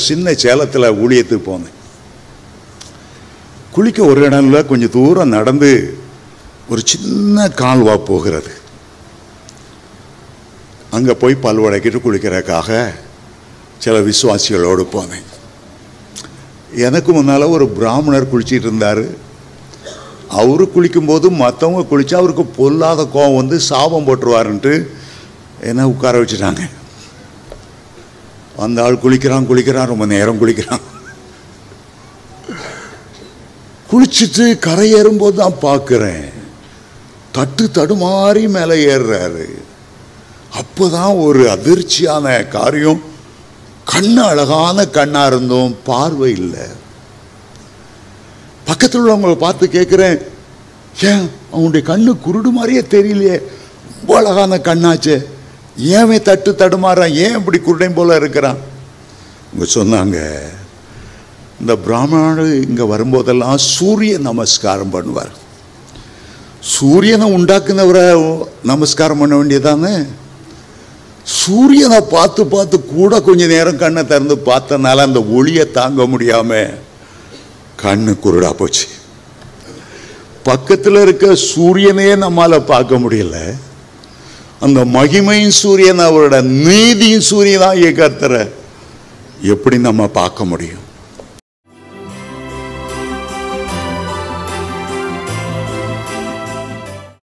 சின்ன சேலத்தில் ஊழியத்துக்கு போனேன். குளிக்க ஒரு இடம்ல கொஞ்சம் தூரம் நடந்து ஒரு சின்ன கால்வா போகிறது. அங்கே போய் பல் வளைக்கிட்டு குளிக்கிறதுக்காக சில விசுவாசிகளோடு போனேன். எனக்கு முன்னால் ஒரு பிராமணர் குளிச்சிட்டு இருந்தார். அவரு குளிக்கும்போது மற்றவங்க குளித்தா அவருக்கு பொல்லாத கோவம் வந்து சாபம் போட்டுருவாருன்ட்டு என்ன உட்கார வச்சுட்டாங்க. அந்த ஆள் குளிக்கிறான், ரொம்ப நேரம் குளிக்கிறான். குளிச்சுட்டு கரையேறும்போது தான் பார்க்குறேன், தட்டு தடுமாறி மேலே ஏறுறாரு. அப்போதான் ஒரு அதிர்ச்சியான காரியம். கண்ணு அழகான கண்ணா இருந்தோம், பார்வை இல்லை. பக்கத்தில் உள்ளவங்களை பார்த்து கேட்குறேன், ஏன் அவனுடைய கண்ணு குருடு மாதிரியே தெரியலையே, ரொம்ப அழகான கண்ணாச்சு, ஏன் தட்டு தடுமாறான், ஏன் இப்படி குருடையும் போல இருக்கிறான்? அவங்க சொன்னாங்க, இந்த பிராமணர் இங்கே வரும்போதெல்லாம் சூரிய நமஸ்காரம் பண்ணுவார். சூரியனை உண்டாக்குனவரை நமஸ்காரம் பண்ண வேண்டியதானே. சூரியனை பார்த்து பார்த்து கூட கொஞ்ச நேரம் கண்ணை திறந்து பார்த்தனால அந்த ஒளியை தாங்க முடியாம கண்ணு குருடா போச்சு. பக்கத்தில் இருக்க சூரியனையே நம்மால பார்க்க முடியல. அந்த மகிமையின் சூரியன், அவரோட நீதியின் சூரியனா கர்த்தரை எப்படி நம்ம பார்க்க முடியும்?